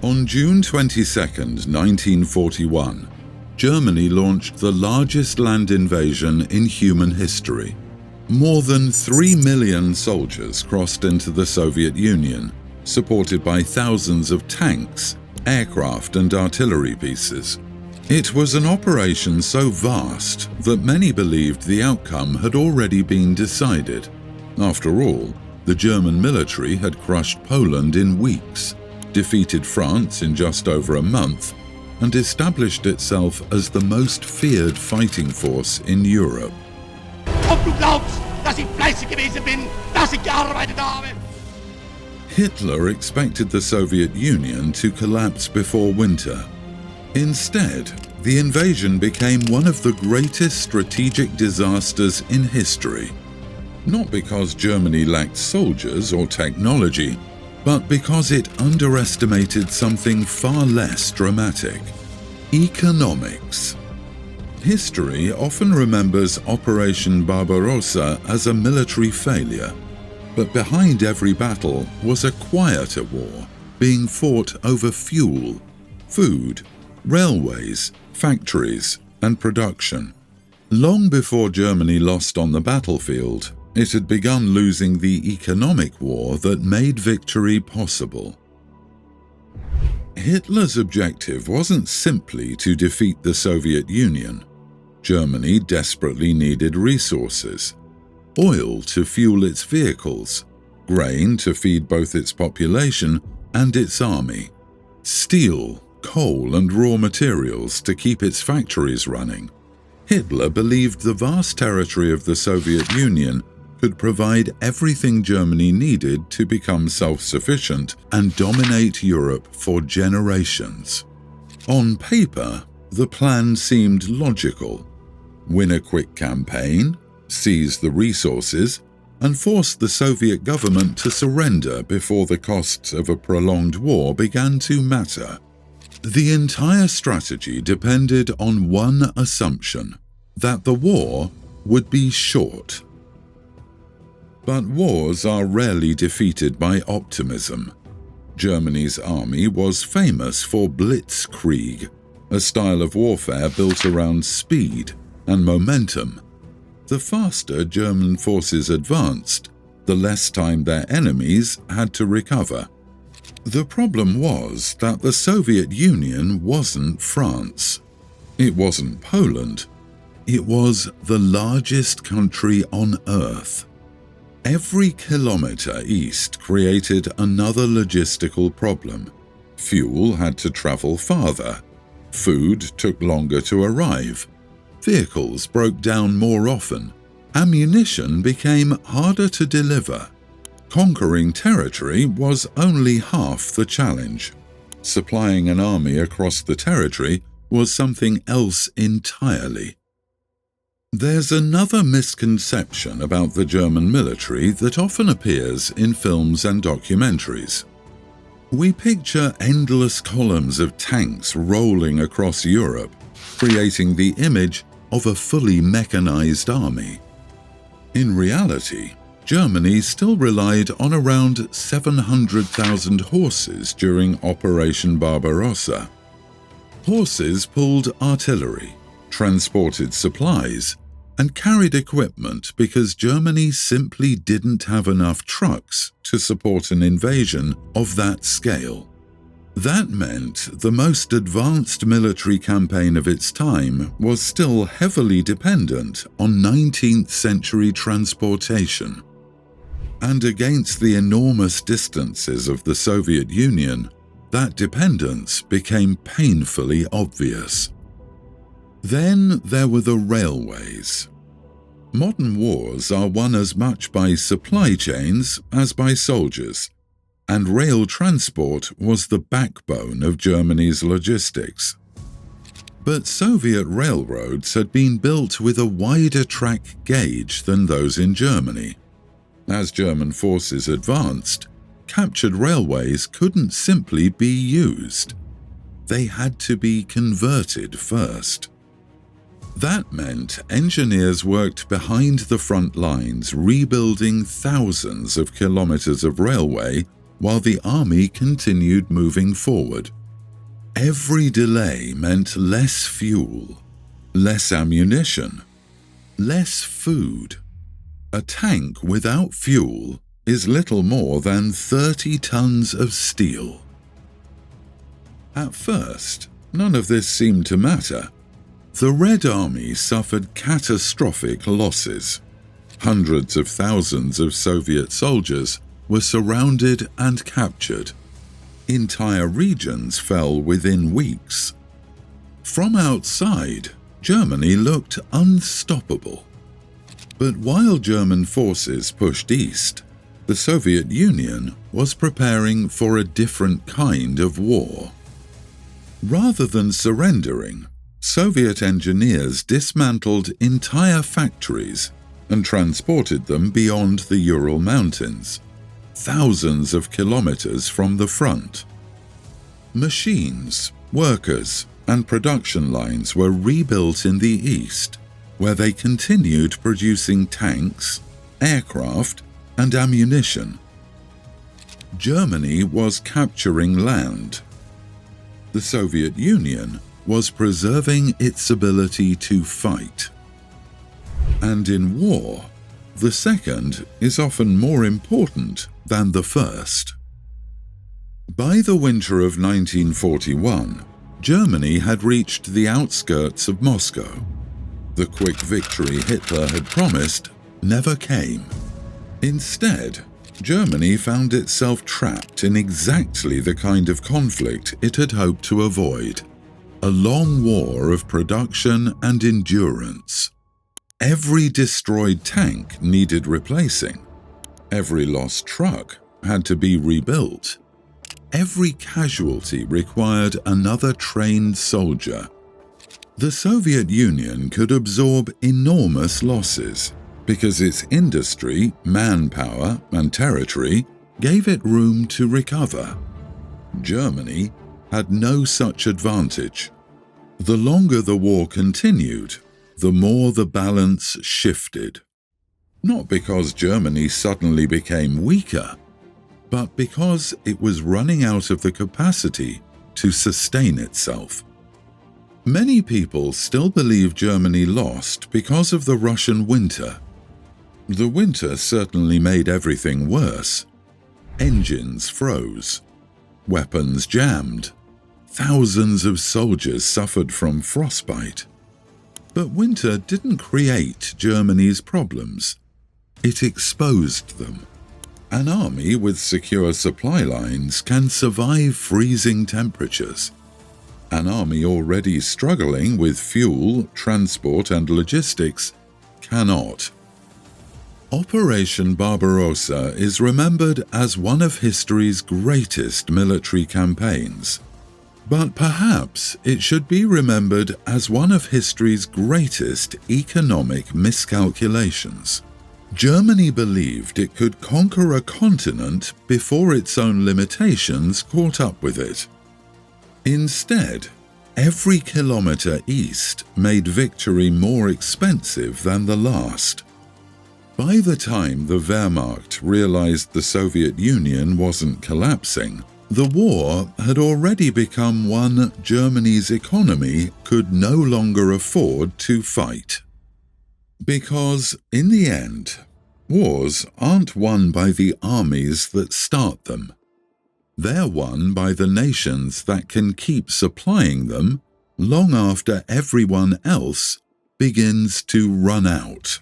On June 22, 1941, Germany launched the largest land invasion in human history. More than 3 million soldiers crossed into the Soviet Union, supported by thousands of tanks, aircraft and artillery pieces. It was an operation so vast that many believed the outcome had already been decided. After all, the German military had crushed Poland in weeks, defeated France in just over a month, and established itself as the most feared fighting force in Europe. Ob du glaubst, dass ich fleißig gewesen bin, dass ich gearbeitet habe. Hitler expected the Soviet Union to collapse before winter. Instead, the invasion became one of the greatest strategic disasters in history. Not because Germany lacked soldiers or technology, but because it underestimated something far less dramatic: economics. History often remembers Operation Barbarossa as a military failure, but behind every battle was a quieter war being fought over fuel, food, railways, factories, and production. Long before Germany lost on the battlefield, it had begun losing the economic war that made victory possible. Hitler's objective wasn't simply to defeat the Soviet Union. Germany desperately needed resources: oil to fuel its vehicles, grain to feed both its population and its army, steel, coal and raw materials to keep its factories running. Hitler believed the vast territory of the Soviet Union could provide everything Germany needed to become self-sufficient and dominate Europe for generations. On paper, the plan seemed logical: win a quick campaign, seize the resources, and force the Soviet government to surrender before the costs of a prolonged war began to matter. The entire strategy depended on one assumption: that the war would be short. But wars are rarely defeated by optimism. Germany's army was famous for blitzkrieg, a style of warfare built around speed and momentum. The faster German forces advanced, the less time their enemies had to recover. The problem was that the Soviet Union wasn't France. It wasn't Poland. It was the largest country on Earth. Every kilometer east created another logistical problem. Fuel had to travel farther. Food took longer to arrive. Vehicles broke down more often. Ammunition became harder to deliver. Conquering territory was only half the challenge. Supplying an army across the territory was something else entirely. There's another misconception about the German military that often appears in films and documentaries. We picture endless columns of tanks rolling across Europe, creating the image of a fully mechanized army. In reality, Germany still relied on around 700,000 horses during Operation Barbarossa. Horses pulled artillery, transported supplies, and carried equipment because Germany simply didn't have enough trucks to support an invasion of that scale. That meant the most advanced military campaign of its time was still heavily dependent on 19th century transportation. And against the enormous distances of the Soviet Union, that dependence became painfully obvious. Then there were the railways. Modern wars are won as much by supply chains as by soldiers, and rail transport was the backbone of Germany's logistics. But Soviet railroads had been built with a wider track gauge than those in Germany. As German forces advanced, captured railways couldn't simply be used. They had to be converted first. That meant engineers worked behind the front lines rebuilding thousands of kilometers of railway while the army continued moving forward. Every delay meant less fuel, less ammunition, less food. A tank without fuel is little more than 30 tons of steel. At first, none of this seemed to matter. The Red Army suffered catastrophic losses. Hundreds of thousands of Soviet soldiers were surrounded and captured. Entire regions fell within weeks. From outside, Germany looked unstoppable. But while German forces pushed east, the Soviet Union was preparing for a different kind of war. Rather than surrendering, Soviet engineers dismantled entire factories and transported them beyond the Ural Mountains, thousands of kilometers from the front. Machines, workers, and production lines were rebuilt in the east, where they continued producing tanks, aircraft, and ammunition. Germany was capturing land. The Soviet Union was preserving its ability to fight. And in war, the second is often more important than the first. By the winter of 1941, Germany had reached the outskirts of Moscow. The quick victory Hitler had promised never came. Instead, Germany found itself trapped in exactly the kind of conflict it had hoped to avoid: a long war of production and endurance. Every destroyed tank needed replacing. Every lost truck had to be rebuilt. Every casualty required another trained soldier. The Soviet Union could absorb enormous losses because its industry, manpower, and territory gave it room to recover. Germany had no such advantage. The longer the war continued, the more the balance shifted. Not because Germany suddenly became weaker, but because it was running out of the capacity to sustain itself. Many people still believe Germany lost because of the Russian winter. The winter certainly made everything worse. Engines froze. Weapons jammed. Thousands of soldiers suffered from frostbite. But winter didn't create Germany's problems. It exposed them. An army with secure supply lines can survive freezing temperatures. An army already struggling with fuel, transport, and logistics cannot. Operation Barbarossa is remembered as one of history's greatest military campaigns. But perhaps it should be remembered as one of history's greatest economic miscalculations. Germany believed it could conquer a continent before its own limitations caught up with it. Instead, every kilometer east made victory more expensive than the last. By the time the Wehrmacht realized the Soviet Union wasn't collapsing, the war had already become one Germany's economy could no longer afford to fight. Because, in the end, wars aren't won by the armies that start them. They're won by the nations that can keep supplying them long after everyone else begins to run out.